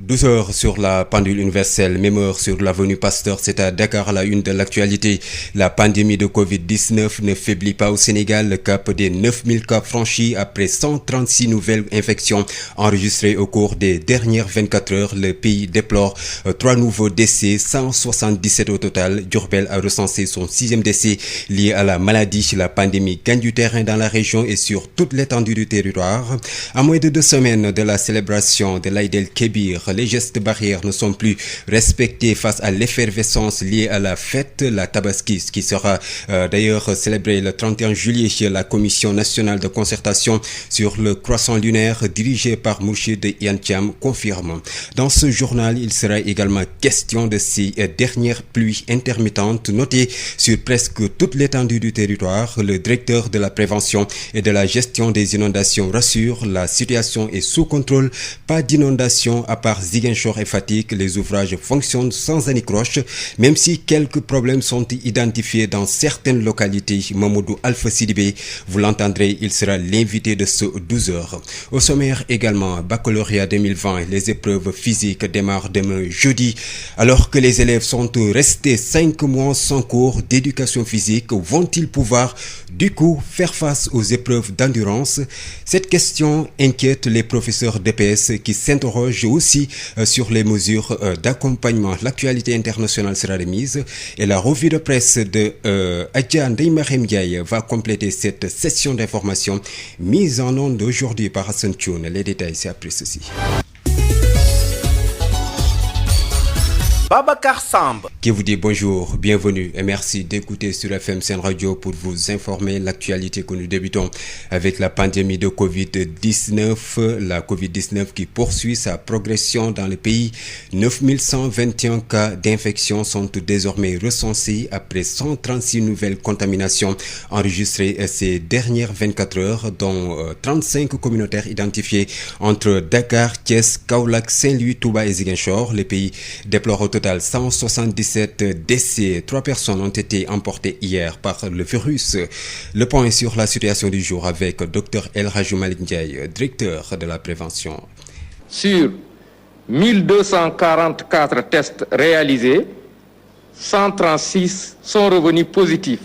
12 heures sur la pendule universelle, même heure sur l'avenue Pasteur, c'est à Dakar la une de l'actualité. La pandémie de Covid-19 ne faiblit pas au Sénégal. Le cap des 9000 cas franchis après 136 nouvelles infections enregistrées au cours des dernières 24 heures. Le pays déplore 3 nouveaux décès, 177 au total. Diourbel a recensé son 6e décès lié à la maladie. La pandémie gagne du terrain dans la région et sur toute l'étendue du territoire. À moins de 2 semaines de la célébration de l'Aïd el-Kébir, les gestes barrières ne sont plus respectés face à l'effervescence liée à la fête, la Tabaski, qui sera d'ailleurs célébrée le 31 juillet chez la Commission nationale de concertation sur le croissant lunaire dirigée par Mourchid Iyane Thiam confirme. Dans ce journal, il sera également question de ces dernières pluies intermittentes notées sur presque toute l'étendue du territoire. Le directeur de la prévention et de la gestion des inondations rassure, la situation est sous contrôle. Pas d'inondation à part Ziguinchor et Fatick. Les ouvrages fonctionnent sans anicroche, même si quelques problèmes sont identifiés dans certaines localités. Mamadou Alpha Sidibé, vous l'entendrez, il sera l'invité de ce 12 heures. Au sommaire également, baccalauréat 2020, les épreuves physiques démarrent demain jeudi. Alors que les élèves sont restés 5 mois sans cours d'éducation physique, vont-ils pouvoir du coup faire face aux épreuves d'endurance? Cette question inquiète les professeurs d'EPS qui s'interrogent aussi sur les mesures d'accompagnement. L'actualité internationale sera remise et la revue de presse de Adja Ndeye Marième Ndiaye va compléter cette session d'information mise en onde aujourd'hui par Hassan Thioune. Les détails, c'est après ceci. Babacar Samb qui vous dit bonjour, bienvenue et merci d'écouter sur FM Sen Radio pour vous informer l'actualité que nous débutons avec la pandémie de Covid-19. La Covid-19 qui poursuit sa progression dans le pays. 9121 cas d'infection sont désormais recensés après 136 nouvelles contaminations enregistrées ces dernières 24 heures, dont 35 communautaires identifiés entre Dakar, Thiès, Kaolack, Saint-Louis, Touba et Ziguinchor. Le pays déplore au total 177 décès. 3 personnes ont été emportées hier par le virus. Le point sur la situation du jour avec Dr El Hadji Malick Ndiaye, directeur de la prévention. Sur 1244 tests réalisés, 136 sont revenus positifs,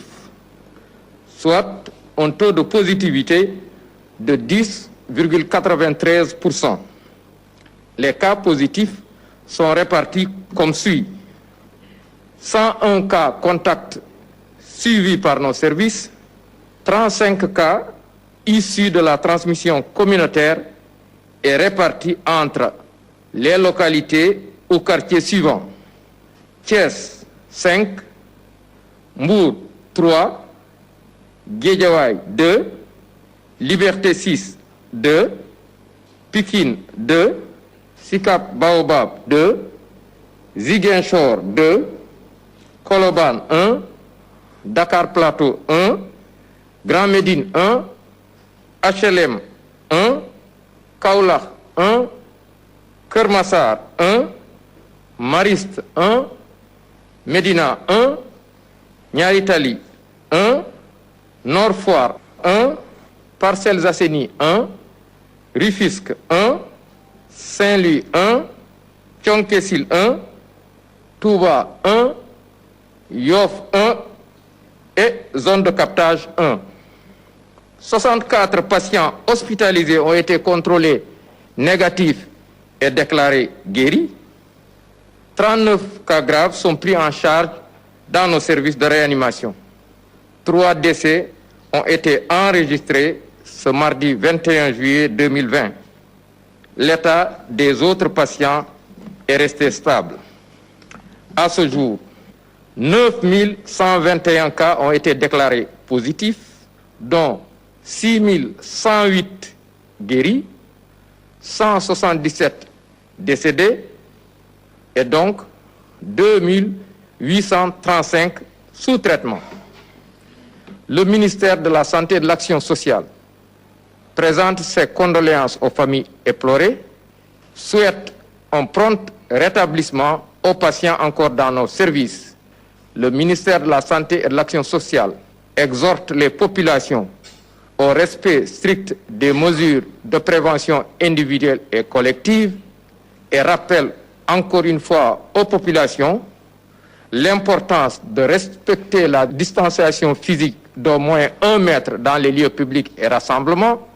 soit un taux de positivité de 10,93%. Les cas positifs sont répartis comme suit. 101 cas contacts suivis par nos services, 35 cas issus de la transmission communautaire et répartis entre les localités ou quartiers suivants. Thiès 5, Mbour 3, Guédiawaye 2, Liberté 6 2, Pikine 2, Sicap Baobab 2, Ziguinchor 2, Colobane 1, Dakar Plateau 1, Grand Médine 1, HLM 1, Kaolack 1, Keur Massar 1, Mariste 1, Médina 1, Niary Tally 1, Nord Foire 1, Parcelles Assainies 1, Rufisque 1, Saint-Louis 1, Thionck-Essyl 1, Touba 1, Yoff 1 et zone de captage 1. 64 patients hospitalisés ont été contrôlés négatifs et déclarés guéris. 39 cas graves sont pris en charge dans nos services de réanimation. 3 décès ont été enregistrés ce mardi 21 juillet 2020. L'état des autres patients est resté stable. À ce jour, 9121 cas ont été déclarés positifs, dont 6108 guéris, 177 décédés et donc 2835 sous traitement. Le ministère de la Santé et de l'Action sociale présente ses condoléances aux familles éplorées, souhaite un prompt rétablissement aux patients encore dans nos services. Le ministère de la Santé et de l'Action sociale exhorte les populations au respect strict des mesures de prévention individuelle et collective et rappelle encore une fois aux populations l'importance de respecter la distanciation physique d'au moins 1 mètre dans les lieux publics et rassemblements,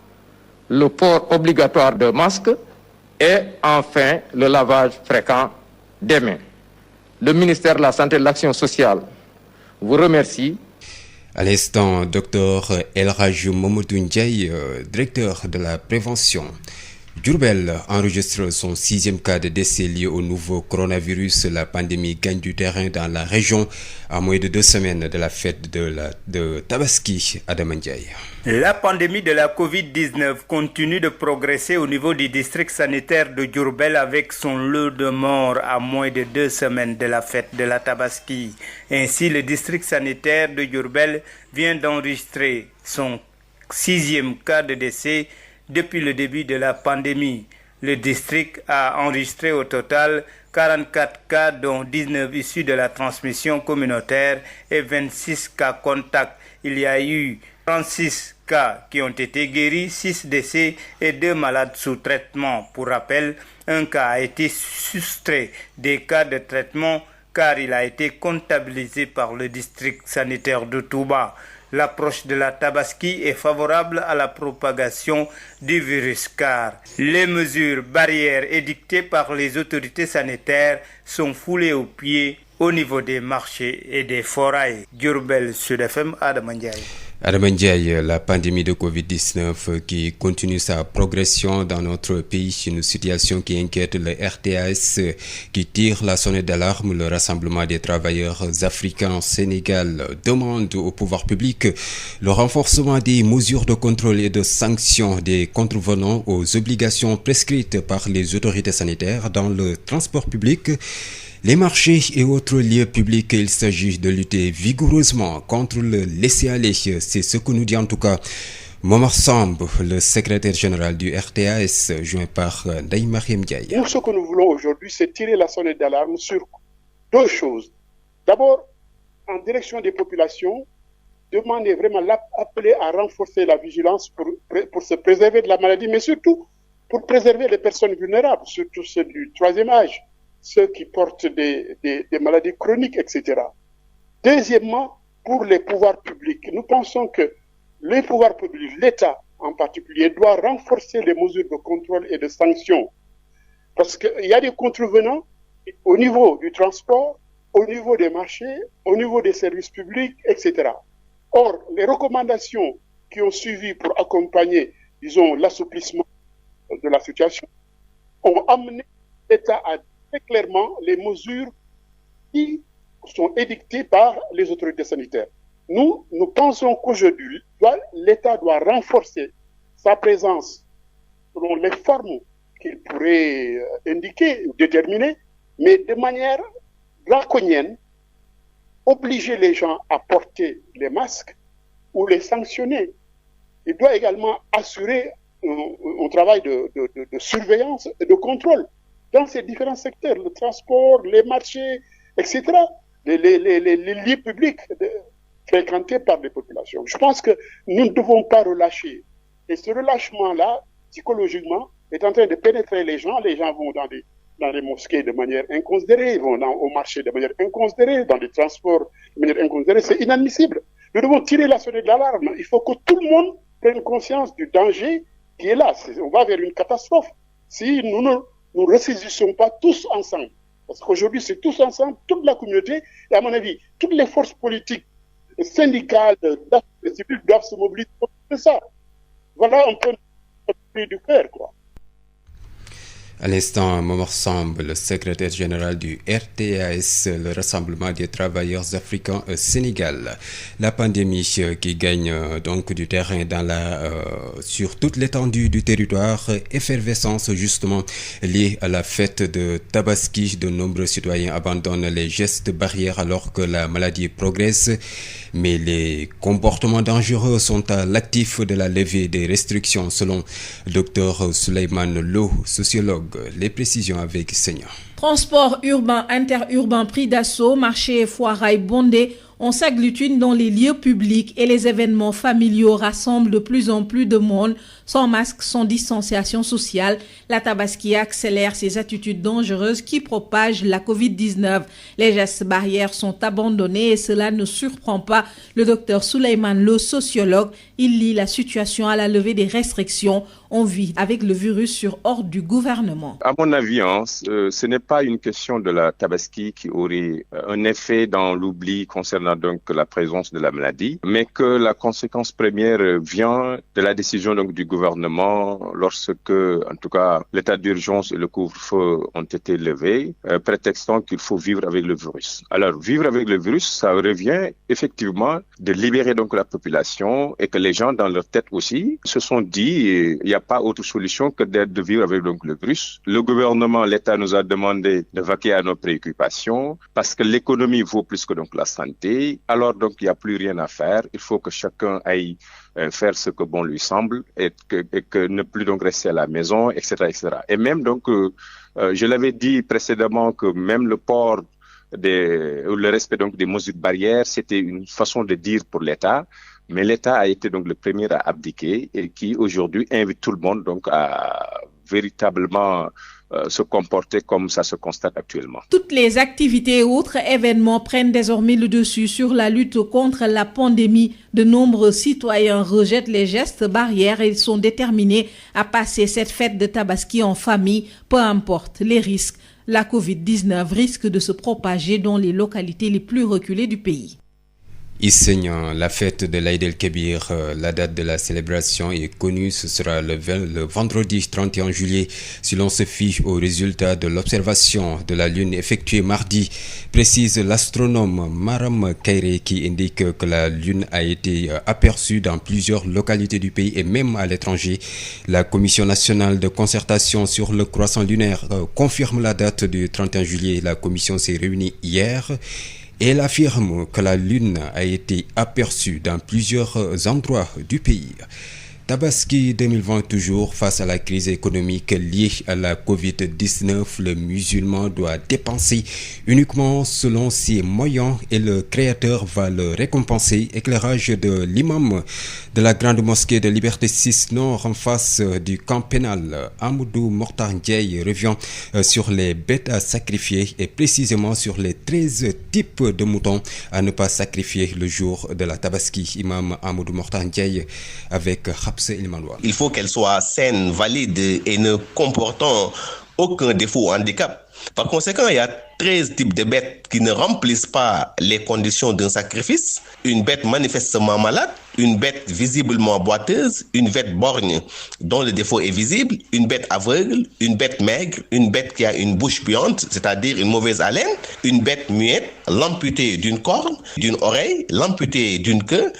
le port obligatoire de masques et enfin le lavage fréquent des mains. Le ministère de la Santé et de l'Action sociale vous remercie. À l'instant, Dr El Hadji Mamadou Ndiaye, directeur de la prévention. Diourbel enregistre son 6e cas de décès lié au nouveau coronavirus. La pandémie gagne du terrain dans la région à moins de 2 semaines de la fête de Tabaski. Adama Ndiaye. La pandémie de la Covid-19 continue de progresser au niveau du district sanitaire de Diourbel avec son lot de morts à moins de 2 semaines de la fête de la Tabaski. Ainsi, le district sanitaire de Diourbel vient d'enregistrer son 6e cas de décès depuis le début de la pandémie. Le district a enregistré au total 44 cas, dont 19 issus de la transmission communautaire et 26 cas contacts. Il y a eu 36 cas qui ont été guéris, 6 décès et 2 malades sous traitement. Pour rappel, un cas a été soustrait des cas de traitement car il a été comptabilisé par le district sanitaire de Touba. L'approche de la Tabaski est favorable à la propagation du virus car les mesures barrières édictées par les autorités sanitaires sont foulées aux pieds au niveau des marchés et des forages. Diourbel, Sud FM, Adama Ndiaye. Adama Ndiaye, la pandémie de Covid-19 qui continue sa progression dans notre pays, une situation qui inquiète le RTAS qui tire la sonnette d'alarme. Le Rassemblement des travailleurs africains au Sénégal demande au pouvoir public le renforcement des mesures de contrôle et de sanction des contrevenants aux obligations prescrites par les autorités sanitaires dans le transport public, les marchés et autres lieux publics. Il s'agit de lutter vigoureusement contre le laisser-aller. C'est ce que nous dit en tout cas Momar Samb, le secrétaire général du RTAS, joint par Ndeye Mariam Ndiaye. Nous, ce que nous voulons aujourd'hui, c'est tirer la sonnette d'alarme sur 2 choses. D'abord, en direction des populations, demander vraiment, appeler à renforcer la vigilance pour se préserver de la maladie, mais surtout pour préserver les personnes vulnérables, surtout ceux du 3e âge, ceux qui portent des maladies chroniques, etc. Deuxièmement, pour les pouvoirs publics, nous pensons que les pouvoirs publics, l'État en particulier, doit renforcer les mesures de contrôle et de sanction. Parce qu'il y a des contrevenants au niveau du transport, au niveau des marchés, au niveau des services publics, etc. Or, les recommandations qui ont suivi pour accompagner, disons, l'assouplissement de la situation ont amené l'État à très clairement les mesures qui sont édictées par les autorités sanitaires. Nous pensons qu'aujourd'hui, l'État doit renforcer sa présence selon les formes qu'il pourrait indiquer ou déterminer, mais de manière draconienne, obliger les gens à porter les masques ou les sanctionner. Il doit également assurer un travail de surveillance et de contrôle dans ces différents secteurs, le transport, les marchés, etc., les lieux publics fréquentés par les populations. Je pense que nous ne devons pas relâcher. Et ce relâchement-là, psychologiquement, est en train de pénétrer les gens. Les gens vont dans les mosquées de manière inconsidérée, ils vont au marché de manière inconsidérée, dans les transports de manière inconsidérée. C'est inadmissible. Nous devons tirer la sonnette d'alarme. Il faut que tout le monde prenne conscience du danger qui est là. On va vers une catastrophe si nous ne nous ressaisissons pas tous ensemble. Parce qu'aujourd'hui, c'est tous ensemble, toute la communauté, et à mon avis, toutes les forces politiques, syndicales, civiles doivent se mobiliser pour ça. Voilà un peu le du cœur, quoi. À l'instant, Momar Samb, le secrétaire général du RTAS, le Rassemblement des travailleurs africains au Sénégal. La pandémie qui gagne donc du terrain sur toute l'étendue du territoire, effervescence justement liée à la fête de Tabaski. De nombreux citoyens abandonnent les gestes barrières alors que la maladie progresse. Mais les comportements dangereux sont à l'actif de la levée des restrictions, selon Dr Souleymane Lo, sociologue. Les précisions avec Seigneur. Transport urbain, interurbain pris d'assaut, marché et foirailles bondés. on s'agglutine dans les lieux publics et les événements familiaux rassemblent de plus en plus de monde sans masque, sans distanciation sociale. La Tabaski accélère ces attitudes dangereuses qui propagent la Covid-19. Les gestes barrières sont abandonnés et cela ne surprend pas le docteur Souleymane Lo, sociologue. Il lie la situation à la levée des restrictions. On vit avec le virus sur ordre du gouvernement. À mon avis, ce n'est pas une question de la Tabaski qui aurait un effet dans l'oubli concernant donc la présence de la maladie, mais que la conséquence première vient de la décision donc du gouvernement lorsque, en tout cas, l'état d'urgence et le couvre-feu ont été levés, prétextant qu'il faut vivre avec le virus. Alors, vivre avec le virus, ça revient effectivement de libérer donc la population et que les gens dans leur tête aussi se sont dit, il n'y a pas autre solution que de vivre avec donc le virus. Le gouvernement, l'État nous a demandé de vaquer à nos préoccupations parce que l'économie vaut plus que donc la santé. Alors donc il n'y a plus rien à faire. Il faut que chacun aille faire ce que bon lui semble et que ne plus donc rester à la maison, etc., etc. Et même donc, je l'avais dit précédemment que même le port le respect donc des mesures barrières, c'était une façon de dire pour l'État. Mais l'État a été donc le premier à abdiquer et qui aujourd'hui invite tout le monde donc à véritablement se comporter comme ça se constate actuellement. Toutes les activités et autres événements prennent désormais le dessus sur la lutte contre la pandémie. De nombreux citoyens rejettent les gestes barrières et ils sont déterminés à passer cette fête de Tabaski en famille, peu importe les risques. La Covid-19 risque de se propager dans les localités les plus reculées du pays. Issegnan, la fête de l'Aïd el-Kébir, la date de la célébration est connue, ce sera le vendredi 31 juillet, si l'on se fie au résultat de l'observation de la Lune effectuée mardi, précise l'astronome Maram Kairé qui indique que la Lune a été aperçue dans plusieurs localités du pays et même à l'étranger. La Commission nationale de concertation sur le croissant lunaire confirme la date du 31 juillet. La commission s'est réunie hier. Et elle affirme que la Lune a été aperçue dans plusieurs endroits du pays. Tabaski 2020 toujours face à la crise économique liée à la Covid-19, le musulman doit dépenser uniquement selon ses moyens et le Créateur va le récompenser. Éclairage de l'imam de la grande mosquée de Liberté 6 Nord en face du camp pénal. Amadou Mokhtar Ndiaye revient sur les bêtes à sacrifier et précisément sur les 13 types de moutons à ne pas sacrifier le jour de la Tabaski. Imam Amadou Mokhtar Ndiaye avec il faut qu'elle soit saine, valide et ne comportant aucun défaut ou handicap. Par conséquent, il y a 13 types de bêtes qui ne remplissent pas les conditions d'un sacrifice. Une bête manifestement malade, une bête visiblement boiteuse, une bête borgne dont le défaut est visible, une bête aveugle, une bête maigre, une bête qui a une bouche puante, c'est-à-dire une mauvaise haleine, une bête muette, l'amputée d'une corne, d'une oreille, l'amputée d'une queue,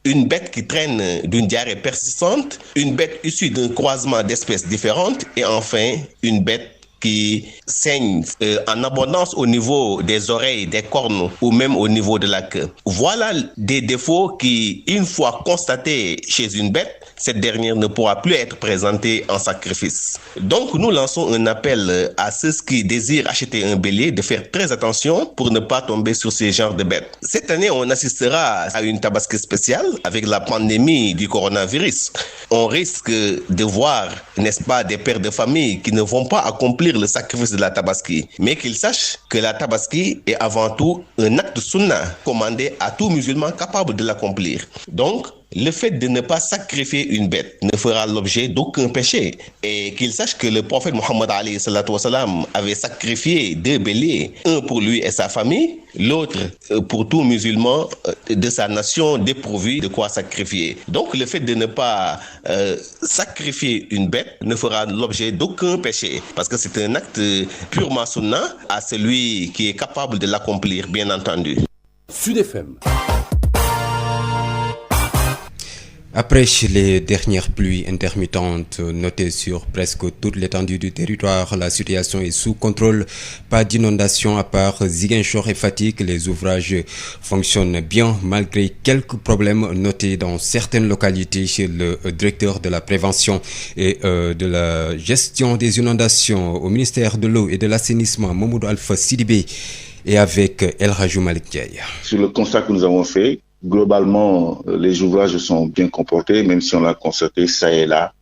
une bête qui traîne d'une diarrhée persistante, une bête issue d'un croisement d'espèces différentes et enfin une bête qui saigne en abondance au niveau des oreilles, des cornes ou même au niveau de la queue. Voilà des défauts qui, une fois constatés chez une bête, cette dernière ne pourra plus être présentée en sacrifice. Donc nous lançons un appel à ceux qui désirent acheter un bélier de faire très attention pour ne pas tomber sur ces genres de bêtes. Cette année, on assistera à une Tabaski spéciale avec la pandémie du coronavirus. On risque de voir, n'est-ce pas, des pères de famille qui ne vont pas accomplir le sacrifice de la Tabaski, mais qu'ils sachent que la Tabaski est avant tout un acte sunna commandé à tout musulman capable de l'accomplir. Donc, le fait de ne pas sacrifier une bête ne fera l'objet d'aucun péché. Et qu'il sache que le prophète Mohammed avait sacrifié 2 béliers, un pour lui et sa famille, l'autre pour tout musulman de sa nation dépourvu de quoi sacrifier. Donc le fait de ne pas sacrifier une bête ne fera l'objet d'aucun péché, parce que c'est un acte purement sunna à celui qui est capable de l'accomplir, bien entendu. Sud FM. Après les dernières pluies intermittentes notées sur presque toute l'étendue du territoire, la situation est sous contrôle. Pas d'inondation à part Ziguinchor et Fatick. Les ouvrages fonctionnent bien malgré quelques problèmes notés dans certaines localités. Le directeur de la prévention et de la gestion des inondations au ministère de l'eau et de l'assainissement, Mamadou Alpha Sidibé, et avec El Hadji Malick Ndiaye. Sur le constat que nous avons fait, globalement, les ouvrages sont bien comportés, même si on a constaté ça et là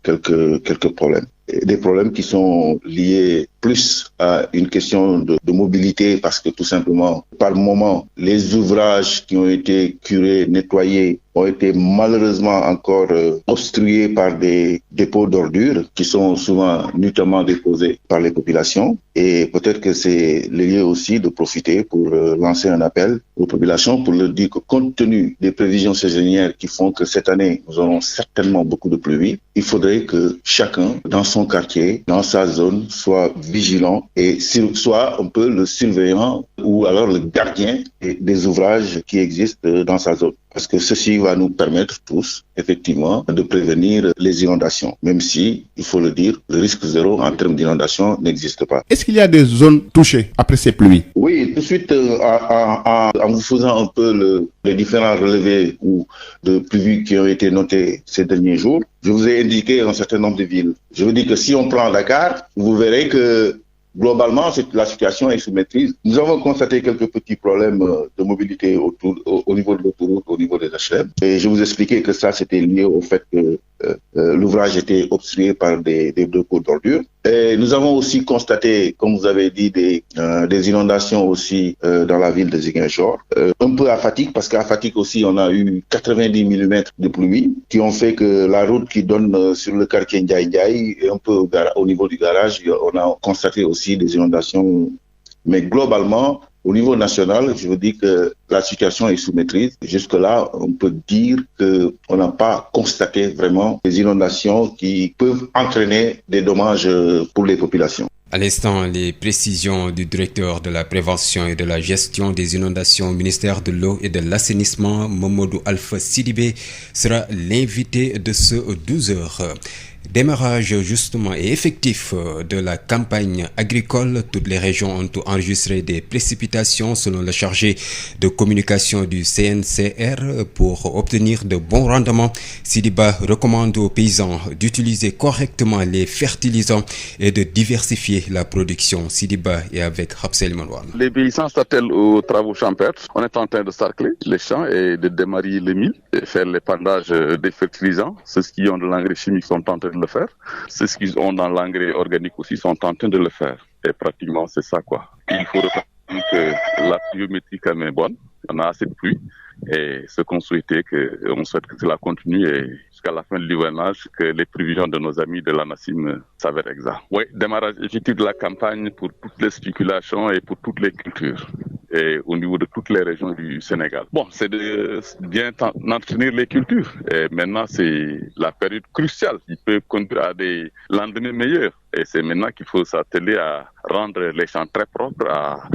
quelques problèmes. Et des problèmes qui sont liés plus à une question de mobilité, parce que tout simplement, par moment, les ouvrages qui ont été curés, nettoyés, ont été malheureusement encore obstrués par des dépôts d'ordures qui sont souvent nuitamment déposés par les populations. Et peut-être que c'est le lieu aussi de profiter pour lancer un appel aux populations pour leur dire que compte tenu des prévisions saisonnières qui font que cette année, nous aurons certainement beaucoup de pluie, il faudrait que chacun, dans son quartier, dans sa zone, soit vigilant et soit un peu le surveillant ou alors le gardien des ouvrages qui existent dans sa zone. Parce que ceci va nous permettre tous, effectivement, de prévenir les inondations. Même si, il faut le dire, le risque zéro en termes d'inondation n'existe pas. Est-ce qu'il y a des zones touchées après ces pluies? Oui, tout de suite, en vous faisant un peu les différents relevés ou de pluies qui ont été notés ces derniers jours, je vous ai indiqué un certain nombre de villes. Je vous dis que si on prend Dakar, vous verrez que globalement, la situation est sous maîtrise. Nous avons constaté quelques petits problèmes de mobilité au niveau de l'autoroute, au niveau des HLM. Et je vous expliquais que ça, c'était lié au fait que l'ouvrage était obstrué par des dépôts d'ordures. Et nous avons aussi constaté, comme vous avez dit, des inondations aussi dans la ville de Ziguinchor. Un peu à Fatick, parce qu'à Fatick aussi, on a eu 90 mm de pluie qui ont fait que la route qui donne sur le quartier Ndiaye, et un peu au niveau du garage, on a constaté aussi des inondations. Mais globalement, au niveau national, je vous dis que la situation est sous maîtrise. Jusque-là, on peut dire qu'on n'a pas constaté vraiment des inondations qui peuvent entraîner des dommages pour les populations. À l'instant, les précisions du directeur de la prévention et de la gestion des inondations au ministère de l'eau et de l'assainissement, Mamadou Alpha Sidibé, sera l'invité de ce 12h. Démarrage justement et effectif de la campagne agricole. Toutes les régions ont enregistré des précipitations selon le chargé de communication du CNCR pour obtenir de bons rendements. Sidiba recommande aux paysans d'utiliser correctement les fertilisants et de diversifier la production. Sidiba est avec Rapsel Manouane. Les paysans s'attellent aux travaux champêtres. On est en train de sarcler les champs et de démarrer les milles et faire l'épandage des fertilisants. Ceux qui ont de l'engrais chimique sont en train de le faire. Ceux qui ont dans l'engrais organique aussi sont en train de le faire. Et pratiquement, c'est ça, quoi. Il faut reconnaître que la pluviométrie quand même est bonne. On a assez de pluie. Et ce qu'on souhaitait, on souhaite que cela continue et jusqu'à la fin de l'hivernage, que les prévisions de nos amis de la NACIM s'avèrent exactes. Oui, démarrage effectif de la campagne pour toutes les spéculations et pour toutes les cultures. Et au niveau de toutes les régions du Sénégal. Bon, c'est de bien entretenir les cultures. Et maintenant, c'est la période cruciale qui peut conduire à des lendemains meilleurs. Et c'est maintenant qu'il faut s'atteler à rendre les champs très propres, à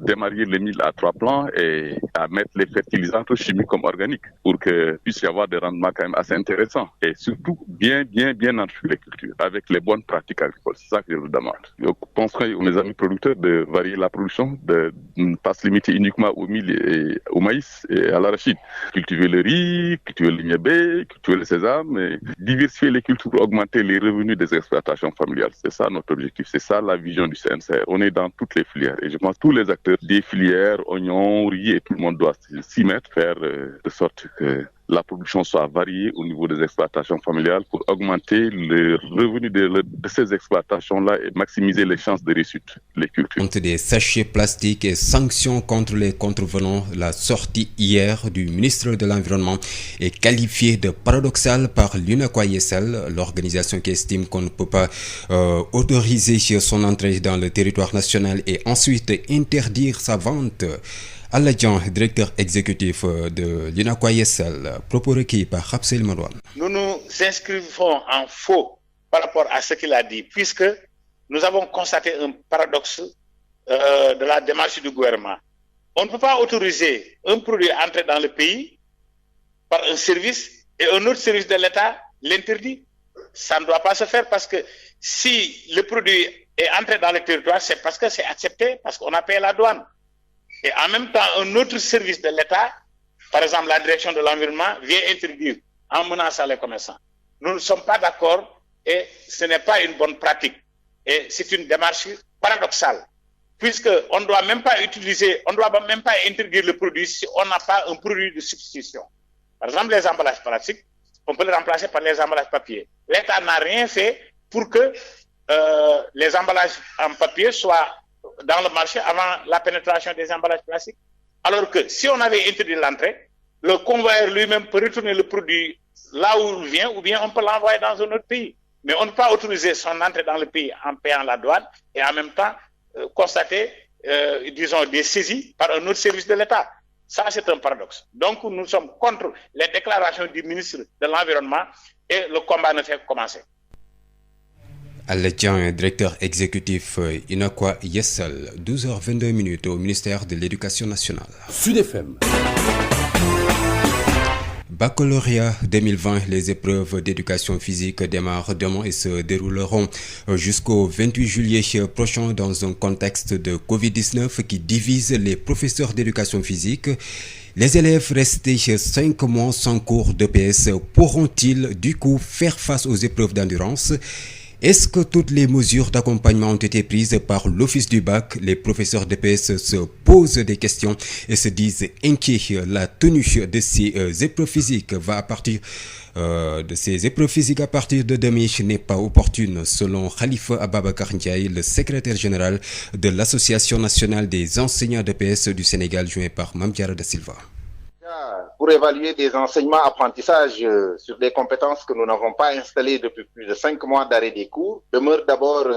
démarrer les milles à 3 plans et à mettre les fertilisants chimiques comme organiques pour qu'il puisse y avoir des rendements quand même assez intéressants. Et surtout, bien entretenir les cultures avec les bonnes pratiques agricoles. C'est ça que je vous demande. Je conseille aux mes amis producteurs de varier la production, de ne pas se limiter uniquement au mil et au maïs et à l'arachide. Cultiver le riz, cultiver le niébé, cultiver le sésame, et diversifier les cultures pour augmenter les revenus des exploitations familiales. C'est ça notre objectif, c'est ça la vision du CNCR. On est dans toutes les filières et je pense que tous les acteurs des filières, oignons, riz et tout le monde doit s'y mettre, faire de sorte que la production soit variée au niveau des exploitations familiales pour augmenter le revenu de ces exploitations-là et maximiser les chances de réussite des cultures. Contre des sachets plastiques et sanctions contre les contrevenants, la sortie hier du ministre de l'Environnement est qualifiée de paradoxale par l'UNACOIS, l'organisation qui estime qu'on ne peut pas autoriser son entrée dans le territoire national et ensuite interdire sa vente. Aladjan, directeur exécutif de l'UNACOIS, propos recueillis par Rapsel Manouane. Nous nous inscrivons en faux par rapport à ce qu'il a dit, puisque nous avons constaté un paradoxe de la démarche du gouvernement. On ne peut pas autoriser un produit à entrer dans le pays par un service et un autre service de l'État l'interdit. Ça ne doit pas se faire parce que si le produit est entré dans le territoire, c'est parce que c'est accepté, parce qu'on a payé la douane. Et en même temps, un autre service de l'État, par exemple la direction de l'environnement, vient interdire en menaçant les commerçants. Nous ne sommes pas d'accord et ce n'est pas une bonne pratique. Et c'est une démarche paradoxale, puisqu'on ne doit même pas interdire le produit si on n'a pas un produit de substitution. Par exemple, les emballages plastiques, on peut les remplacer par les emballages papier. L'État n'a rien fait pour que les emballages en papier soient dans le marché avant la pénétration des emballages plastiques. Alors que si on avait interdit l'entrée, le convoyeur lui-même peut retourner le produit là où il vient, ou bien on peut l'envoyer dans un autre pays. Mais on ne peut pas autoriser son entrée dans le pays en payant la douane et en même temps constater, des saisies par un autre service de l'État. Ça, c'est un paradoxe. Donc, nous sommes contre les déclarations du ministre de l'Environnement et le combat ne fait que commencer. Aladjian, directeur exécutif Inakwa Yessal, 12h22 au ministère de l'Éducation nationale. Sud FM. Baccalauréat 2020, les épreuves d'éducation physique démarrent demain et se dérouleront jusqu'au 28 juillet prochain dans un contexte de Covid-19 qui divise les professeurs d'éducation physique. Les élèves restés 5 mois sans cours d'EPS pourront-ils du coup faire face aux épreuves d'endurance ? Est-ce que toutes les mesures d'accompagnement ont été prises par l'Office du bac? Les professeurs d'EPS se posent des questions et se disent inquiets. La tenue de ces épreuves physiques à partir de demain n'est pas opportune, selon Khalifa Ababakar Ndiaye, le secrétaire général de l'Association nationale des enseignants d'EPS du Sénégal, joint par Mame Diarra Da Silva. Pour évaluer des enseignements apprentissages sur des compétences que nous n'avons pas installées depuis plus de 5 mois d'arrêt des cours demeure d'abord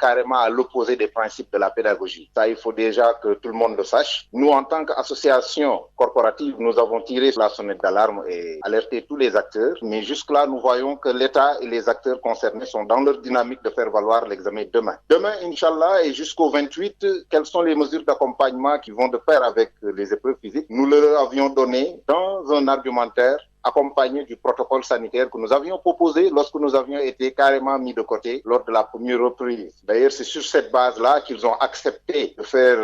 carrément à l'opposé des principes de la pédagogie. Ça, il faut déjà que tout le monde le sache. Nous, en tant qu'association corporative, nous avons tiré la sonnette d'alarme et alerté tous les acteurs. Mais jusque-là, nous voyons que l'État et les acteurs concernés sont dans leur dynamique de faire valoir l'examen demain. Demain, Inch'Allah, et jusqu'au 28, quelles sont les mesures d'accompagnement qui vont de pair avec les épreuves physiques? Nous leur avions donné dans un argumentaire accompagné du protocole sanitaire que nous avions proposé lorsque nous avions été carrément mis de côté lors de la première reprise. D'ailleurs, c'est sur cette base-là qu'ils ont accepté de faire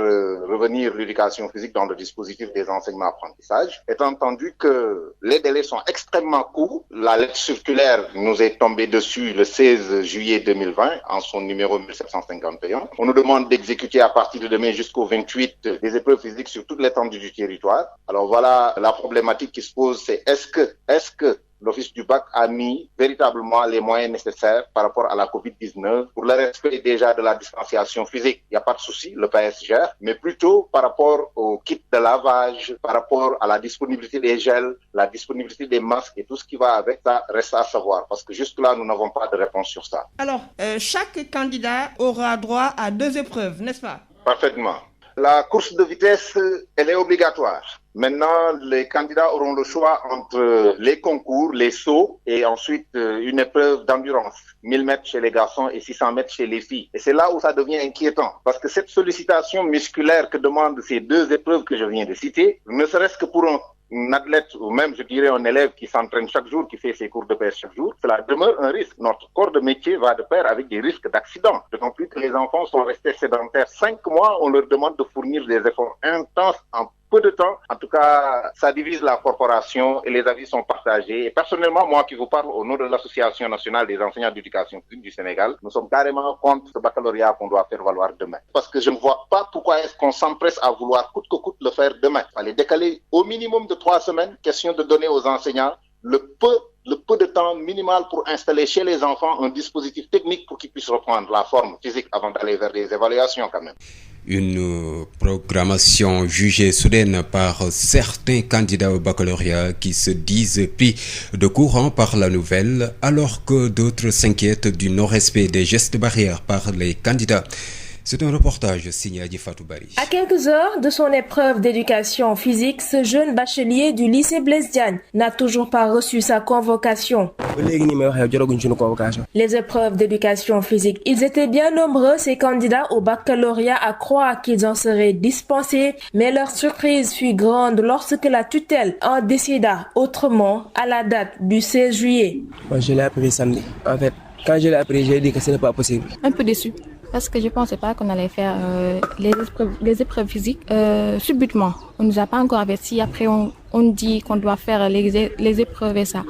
revenir l'éducation physique dans le dispositif des enseignements-apprentissages, étant entendu que les délais sont extrêmement courts. La lettre circulaire nous est tombée dessus le 16 juillet 2020 en son numéro 1751. On nous demande d'exécuter à partir de demain jusqu'au 28 des épreuves physiques sur toute l'étendue du territoire. Alors voilà, la problématique qui se pose, c'est est-ce que l'Office du bac a mis véritablement les moyens nécessaires par rapport à la Covid-19 pour le respect déjà de la distanciation physique? Il n'y a pas de souci, le PS gère, mais plutôt par rapport au kit de lavage, par rapport à la disponibilité des gels, la disponibilité des masques et tout ce qui va avec, ça reste à savoir, parce que jusque-là, nous n'avons pas de réponse sur ça. Alors, chaque candidat aura droit à 2 épreuves, n'est-ce pas? Parfaitement. La course de vitesse, elle est obligatoire. Maintenant, les candidats auront le choix entre les concours, les sauts et ensuite une épreuve d'endurance. 1000 mètres chez les garçons et 600 mètres chez les filles. Et c'est là où ça devient inquiétant. Parce que cette sollicitation musculaire que demandent ces 2 épreuves que je viens de citer, ne serait-ce que pour un athlète ou même, je dirais, un élève qui s'entraîne chaque jour, qui fait ses cours de pêche chaque jour, cela demeure un risque. Notre corps de métier va de pair avec des risques d'accident. D'autant plus que les enfants sont restés sédentaires 5 mois, on leur demande de fournir des efforts intenses en peu de temps. En tout cas, ça divise la corporation et les avis sont partagés. Et personnellement, moi qui vous parle au nom de l'Association nationale des enseignants d'éducation physique du Sénégal, nous sommes carrément contre ce baccalauréat qu'on doit faire valoir demain. Parce que je ne vois pas pourquoi est-ce qu'on s'empresse à vouloir coûte que coûte le faire demain. Il fallait décaler au minimum de 3 semaines, question de donner aux enseignants le peu de temps minimal pour installer chez les enfants un dispositif technique pour qu'ils puissent reprendre la forme physique avant d'aller vers des évaluations quand même. Une programmation jugée soudaine par certains candidats au baccalauréat qui se disent pris de courant par la nouvelle, alors que d'autres s'inquiètent du non-respect des gestes barrières par les candidats. C'est un reportage signé Adi Fatou Bari. À quelques heures de son épreuve d'éducation physique, ce jeune bachelier du lycée Blaise Diagne n'a toujours pas reçu sa convocation. Les épreuves d'éducation physique, ils étaient bien nombreux, ces candidats au baccalauréat, à croire qu'ils en seraient dispensés, mais leur surprise fut grande lorsque la tutelle en décida autrement à la date du 16 juillet. Moi, je l'ai appris samedi. En fait, quand je l'ai appris, j'ai dit que ce n'est pas possible. Un peu déçu. Parce que je ne pensais pas qu'on allait faire les épreuves physiques subitement. On ne nous a pas encore avertis. Après, on dit qu'on doit faire les épreuves et ça.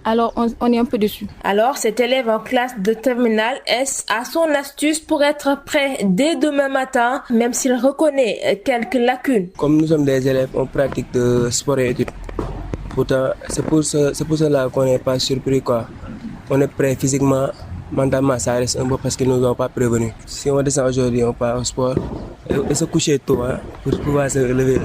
Alors, on est un peu dessus. Alors, cet élève en classe de terminale S a son astuce pour être prêt dès demain matin, même s'il reconnaît quelques lacunes. Comme nous sommes des élèves, on pratique de sport et études. Pourtant, c'est pour cela qu'on n'est pas surpris, quoi. On est prêt physiquement, mentalement, ça reste un peu parce qu'ils ne nous ont pas prévenus. Si on descend aujourd'hui, on part au sport et se coucher tôt pour pouvoir se lever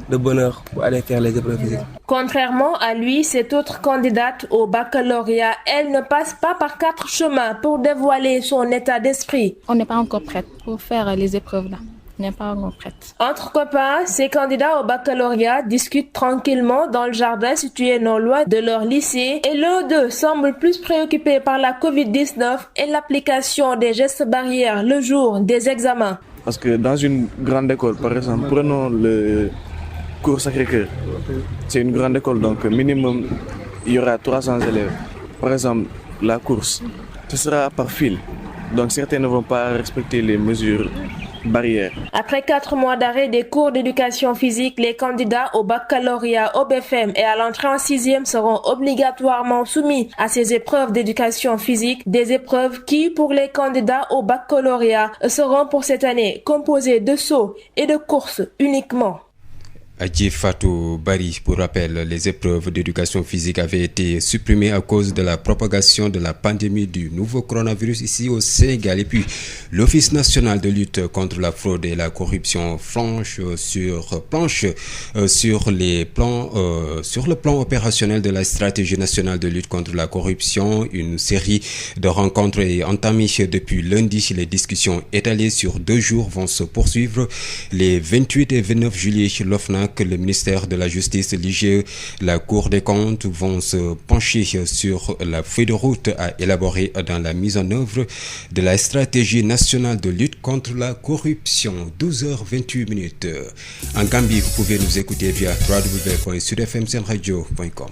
de bonne heure pour aller faire les épreuves physiques. Contrairement à lui, cette autre candidate au baccalauréat, elle ne passe pas par 4 chemins pour dévoiler son état d'esprit. On n'est pas encore prête pour faire les épreuves là. On n'est pas encore prête. Entre copains, ces candidats au baccalauréat discutent tranquillement dans le jardin situé non loin de leur lycée et l'un d'eux semble plus préoccupé par la Covid-19 et l'application des gestes barrières le jour des examens. Parce que dans une grande école, par exemple, prenons le cours Sacré-Cœur. C'est une grande école, donc minimum, il y aura 300 élèves. Par exemple, la course, ce sera par file. Donc certains ne vont pas respecter les mesures barrières. Après 4 mois d'arrêt des cours d'éducation physique, les candidats au baccalauréat, au BFM et à l'entrée en 6e seront obligatoirement soumis à ces épreuves d'éducation physique, des épreuves qui, pour les candidats au baccalauréat, seront pour cette année composées de sauts et de courses uniquement. Adji Fatou Bari, pour rappel, les épreuves d'éducation physique avaient été supprimées à cause de la propagation de la pandémie du nouveau coronavirus ici au Sénégal. Et puis, l'Office national de lutte contre la fraude et la corruption planche sur le plan opérationnel de la stratégie nationale de lutte contre la corruption. Une série de rencontres est entamée depuis lundi. Les discussions étalées sur 2 jours vont se poursuivre les 28 et 29 juillet. L'OFNAC, le ministère de la Justice, l'IGE, la Cour des comptes vont se pencher sur la feuille de route à élaborer dans la mise en œuvre de la stratégie nationale de lutte contre la corruption. 12h28. En Gambie, vous pouvez nous écouter via www.sudfmsenradio.com.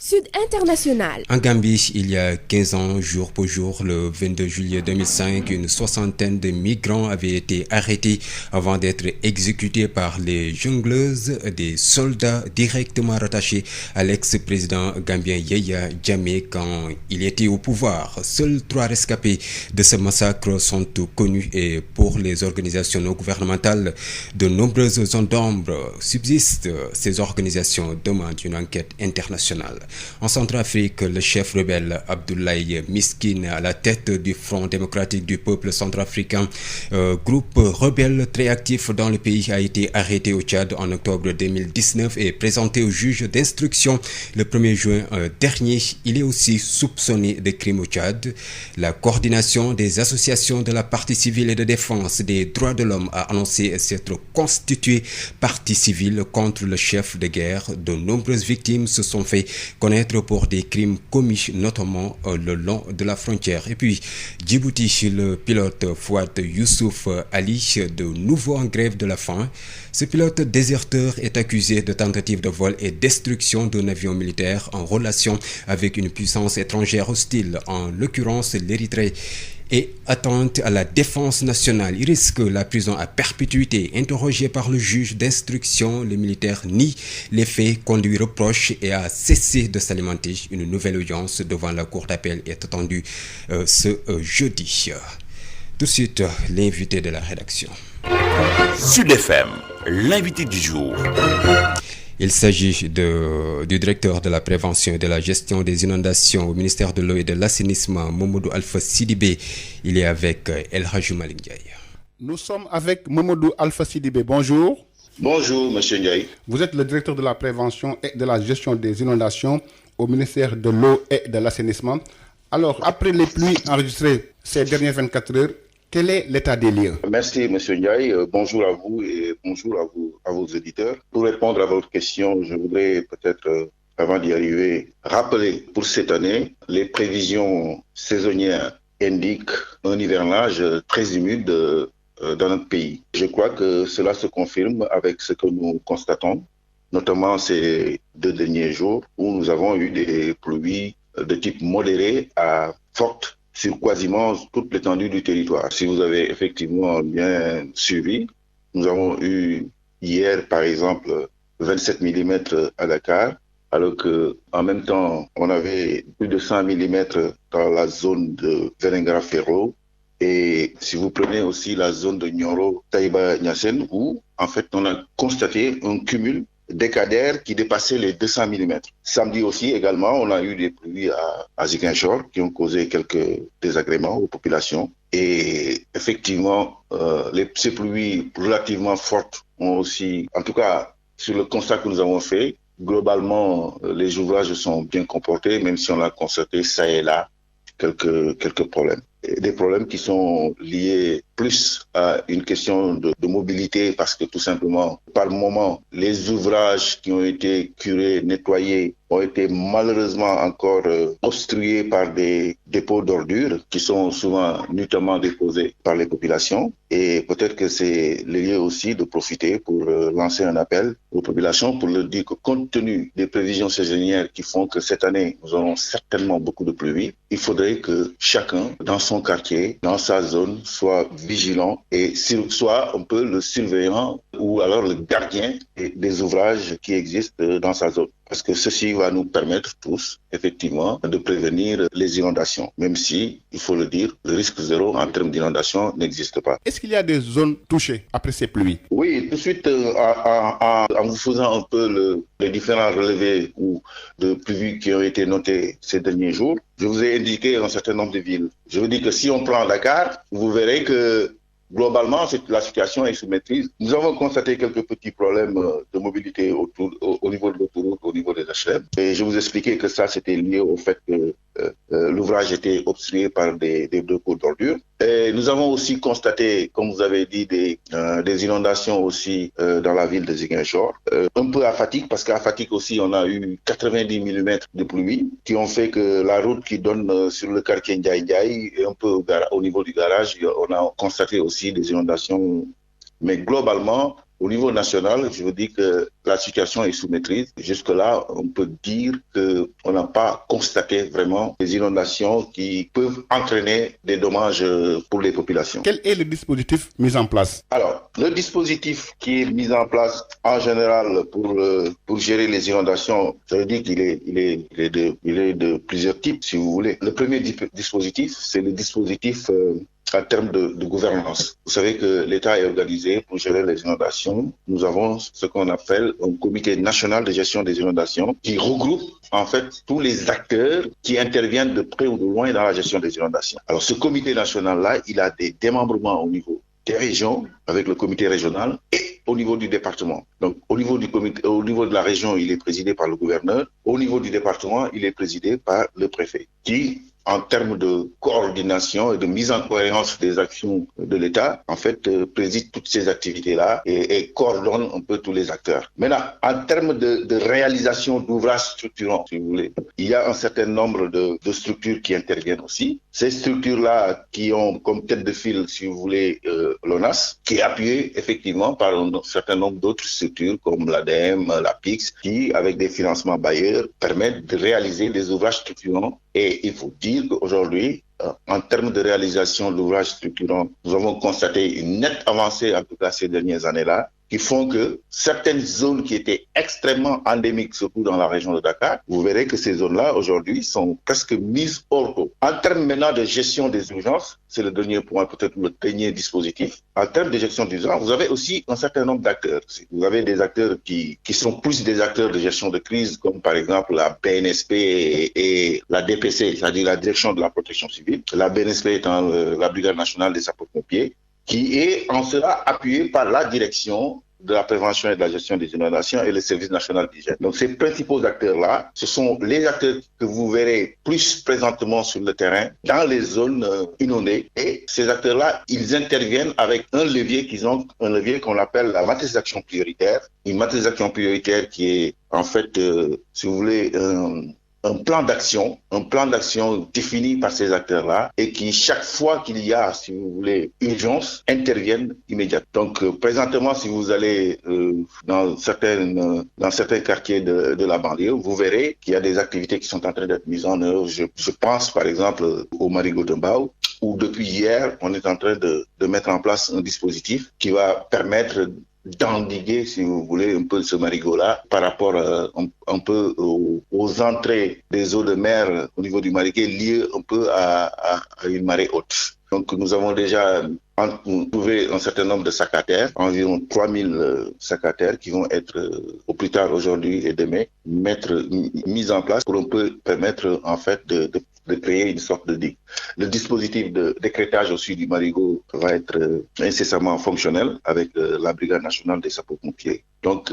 Sud International. En Gambie, il y a 15 ans, jour pour jour, le 22 juillet 2005, une soixantaine de migrants avaient été arrêtés avant d'être exécutés par les jongleuses des soldats directement rattachés à l'ex-président gambien Yaya Jammeh quand il était au pouvoir. Seuls 3 rescapés de ce massacre sont connus et pour les organisations non gouvernementales, de nombreuses zones d'ombre subsistent. Ces organisations demandent une enquête internationale. En Centrafrique, le chef rebelle Abdoulaye Miskine, à la tête du Front démocratique du peuple centrafricain, groupe rebelle très actif dans le pays, a été arrêté au Tchad en octobre 2019 et présenté au juge d'instruction le 1er juin dernier. Il est aussi soupçonné de crimes au Tchad. La coordination des associations de la partie civile et de défense des droits de l'homme a annoncé s'être constituée partie civile contre le chef de guerre. De nombreuses victimes se sont fait connaître pour des crimes commis notamment le long de la frontière. Et puis Djibouti, le pilote Fouad Youssouf Ali, de nouveau en grève de la faim. Ce pilote déserteur est accusé de tentative de vol et destruction d'un avion militaire en relation avec une puissance étrangère hostile, en l'occurrence l'Érythrée, et atteinte à la défense nationale. Il risque la prison à perpétuité. Interrogé par le juge d'instruction, le militaire nie les faits qu'on lui reproche et a cessé de s'alimenter. Une nouvelle audience devant la cour d'appel est attendue ce jeudi. Tout de suite, l'invité de la rédaction. Sud FM, l'invité du jour. Il s'agit du directeur de la prévention et de la gestion des inondations au ministère de l'eau et de l'assainissement, Mamadou Alpha Sidibé. Il est avec El Hadji Malick Ndiaye. Nous sommes avec Mamadou Alpha Sidibé. Bonjour. Bonjour, monsieur Ndiaye. Vous êtes le directeur de la prévention et de la gestion des inondations au ministère de l'eau et de l'assainissement. Alors, après les pluies enregistrées ces dernières 24 heures, quel est l'état des lieux? Merci, M. Ndiaye. Bonjour à vous et bonjour à vos auditeurs. Pour répondre à votre question, je voudrais peut-être, avant d'y arriver, rappeler pour cette année, les prévisions saisonnières indiquent un hivernage très humide dans notre pays. Je crois que cela se confirme avec ce que nous constatons, notamment ces 2 derniers jours où nous avons eu des pluies de type modéré à forte sur quasiment toute l'étendue du territoire. Si vous avez effectivement bien suivi, nous avons eu hier, par exemple, 27 mm à Dakar, alors qu'en même temps, on avait plus de 100 mm dans la zone de Vélingara-Ferro. Et si vous prenez aussi la zone de Nioro, Taïba, Niassène, où en fait on a constaté un cumul décadaire qui dépassait les 200 mm. Samedi aussi également, on a eu des pluies à Ziguinchor qui ont causé quelques désagréments aux populations. Et effectivement, ces pluies relativement fortes ont aussi, en tout cas sur le constat que nous avons fait, globalement les ouvrages sont bien comportés, même si on a constaté ça et là quelques problèmes. Des problèmes qui sont liés plus à une question de mobilité parce que tout simplement, par moment, les ouvrages qui ont été curés, nettoyés, ont été malheureusement encore obstrués par des dépôts d'ordures qui sont souvent nuitamment déposés par les populations. Et peut-être que c'est le lieu aussi de profiter pour lancer un appel aux populations pour leur dire que compte tenu des prévisions saisonnières qui font que cette année, nous aurons certainement beaucoup de pluie, il faudrait que chacun, dans son quartier, dans sa zone, soit vigilant et soit un peu le surveillant ou alors le gardien des ouvrages qui existent dans sa zone. Parce que ceci va nous permettre tous, effectivement, de prévenir les inondations. Même si, il faut le dire, le risque zéro en termes d'inondation n'existe pas. Est-ce qu'il y a des zones touchées après ces pluies? Oui, tout de suite, en vous faisant un peu les différents relevés ou de pluies qui ont été notés ces derniers jours, je vous ai indiqué un certain nombre de villes. Je vous dis que si on prend Dakar, vous verrez que globalement, la situation est sous maîtrise. Nous avons constaté quelques petits problèmes de mobilité au niveau de l'autoroute, au niveau des HLM. Et je vous expliquais que ça, c'était lié au fait que l'ouvrage était obstrué par des dépôts d'ordures. Et nous avons aussi constaté, comme vous avez dit, des inondations aussi dans la ville de Ziguinchor. Un peu à Fatick, parce qu'à Fatick aussi, on a eu 90 mm de pluie qui ont fait que la route qui donne sur le quartier Ndiaye et un peu au niveau du garage, on a constaté aussi des inondations. Mais globalement, au niveau national, je vous dis que la situation est sous maîtrise. Jusque-là, on peut dire qu'on n'a pas constaté vraiment des inondations qui peuvent entraîner des dommages pour les populations. Quel est le dispositif mis en place? Alors, le dispositif qui est mis en place en général pour gérer les inondations, je veux dire qu'il est de plusieurs types, si vous voulez. Le premier dispositif, c'est le dispositif en termes de gouvernance. Vous savez que l'État est organisé pour gérer les inondations. Nous avons ce qu'on appelle un comité national de gestion des inondations qui regroupe en fait tous les acteurs qui interviennent de près ou de loin dans la gestion des inondations. Alors ce comité national-là, il a des démembrements au niveau des régions avec le comité régional et au niveau du département. Donc au niveau de la région, il est présidé par le gouverneur. Au niveau du département, il est présidé par le préfet qui, en termes de coordination et de mise en cohérence des actions de l'État, en fait, préside toutes ces activités-là et coordonne un peu tous les acteurs. Maintenant, en termes de réalisation d'ouvrages structurants, si vous voulez, il y a un certain nombre de structures qui interviennent aussi. Ces structures-là qui ont comme tête de file, si vous voulez, l'ONAS, qui est appuyée effectivement par un certain nombre d'autres structures comme l'ADEME, la PIX, qui, avec des financements bailleurs, permettent de réaliser des ouvrages structurants. Et il faut dire qu'aujourd'hui, en termes de réalisation de l'ouvrage structurant, nous avons constaté une nette avancée, en tout cas ces dernières années-là, qui font que certaines zones qui étaient extrêmement endémiques, surtout dans la région de Dakar, vous verrez que ces zones-là, aujourd'hui, sont presque mises hors d'eau. En termes maintenant de gestion des urgences, c'est le dernier point, peut-être le dernier dispositif. En termes de gestion des urgences, vous avez aussi un certain nombre d'acteurs. Vous avez des acteurs qui sont plus des acteurs de gestion de crise, comme par exemple la BNSP et la DPC, c'est-à-dire la Direction de la Protection Civile. La BNSP étant la Brigade nationale des sapeurs-pompiers, qui est en cela appuyé par la direction de la prévention et de la gestion des inondations et le service national d'hygiène. Donc ces principaux acteurs-là, ce sont les acteurs que vous verrez plus présentement sur le terrain, dans les zones inondées. Et ces acteurs-là, ils interviennent avec un levier qu'on appelle la matrice d'action prioritaire. Une matrice d'action prioritaire qui est en fait, si vous voulez, un plan d'action défini par ces acteurs-là et qui, chaque fois qu'il y a, si vous voulez, urgence, interviennent immédiatement. Donc, présentement, si vous allez dans certains quartiers de la banlieue, vous verrez qu'il y a des activités qui sont en train d'être mises en œuvre. Je pense, par exemple, au Marigot de Mbao, où depuis hier, on est en train de mettre en place un dispositif qui va permettre d'endiguer, si vous voulez, un peu ce marigot-là par rapport un peu aux entrées des eaux de mer au niveau du marigot liées un peu à une marée haute. Donc nous avons déjà trouvé un certain nombre de sacs à terre, environ 3000 sacs à terre qui vont être au plus tard aujourd'hui et demain mis en place pour un peu permettre en fait de créer une sorte de digue. Le dispositif de d'écrêtage aussi du marigot va être incessamment fonctionnel avec la Brigade nationale des sapeurs-pompiers. Donc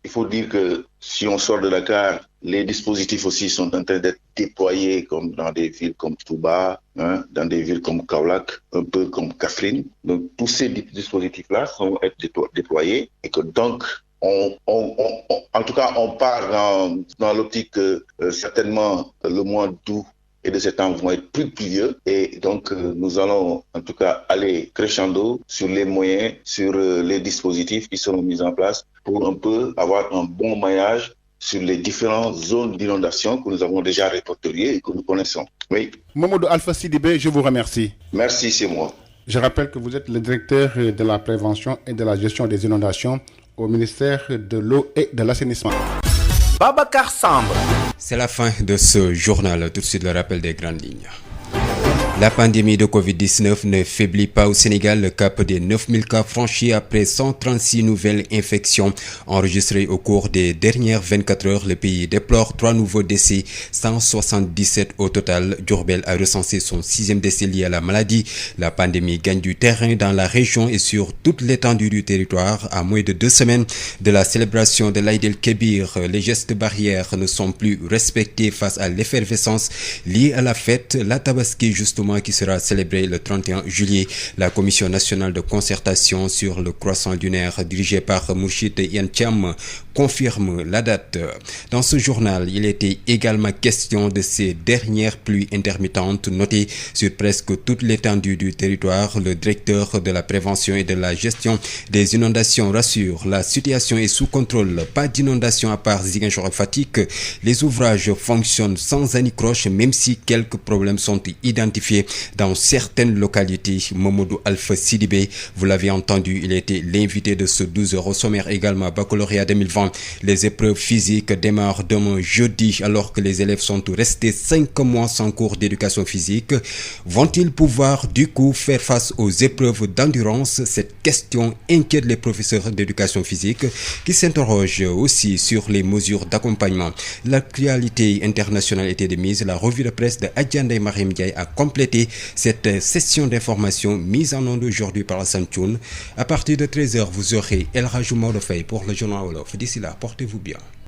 il faut dire que si on sort de Dakar, les dispositifs aussi sont en train d'être déployés comme dans des villes comme Touba, dans des villes comme Kaolack, un peu comme Kaffrine. Donc tous ces dispositifs-là vont être déployés et que donc en tout cas on part dans l'optique que certainement le mois d'août et de septembre vont être plus pluvieux et donc nous allons en tout cas aller crescendo sur les moyens, sur les dispositifs qui seront mis en place pour un peu avoir un bon maillage sur les différentes zones d'inondation que nous avons déjà répertoriées et que nous connaissons. Oui. Mamadou Alpha Sidibé, je vous remercie. Merci, c'est moi. Je rappelle que vous êtes le directeur de la prévention et de la gestion des inondations au ministère de l'eau et de l'assainissement. Babacar Samb. C'est la fin de ce journal. Tout de suite le rappel des grandes lignes. La pandémie de Covid-19 ne faiblit pas au Sénégal. Le cap des 9000 cas franchis après 136 nouvelles infections enregistrées au cours des dernières 24 heures. Le pays déplore 3 nouveaux décès, 177 au total. Diourbel a recensé son 6e décès lié à la maladie. La pandémie gagne du terrain dans la région et sur toute l'étendue du territoire. À moins de 2 semaines de la célébration de l'Aïd el-Kébir, les gestes barrières ne sont plus respectés face à l'effervescence liée à la fête. La Tabaski, justement, qui sera célébré le 31 juillet. La Commission nationale de concertation sur le croissant lunaire dirigée par Mourchid Yantiam confirme la date. Dans ce journal, il était également question de ces dernières pluies intermittentes notées sur presque toute l'étendue du territoire. Le directeur de la prévention et de la gestion des inondations rassure, la situation est sous contrôle. Pas d'inondation à part Ziguinchor et Fatick. Les ouvrages fonctionnent sans anicroche, même si quelques problèmes sont identifiés dans certaines localités. Mamadou Alpha Sidibé, vous l'avez entendu, il était l'invité de ce 12h au sommaire également. Baccalauréat 2020, les épreuves physiques démarrent demain jeudi alors que les élèves sont restés 5 mois sans cours d'éducation physique. Vont-ils pouvoir du coup faire face aux épreuves d'endurance? Cette question inquiète les professeurs d'éducation physique qui s'interrogent aussi sur les mesures d'accompagnement. L'actualité internationale était de mise. La revue de presse de Adjandé Mariam Diaye a complété cette session d'information mise en onde aujourd'hui par Hassan Thioune. À partir de 13h, vous aurez El Hadj Maodo Faye pour le journal Wolof. D'ici là, portez-vous bien.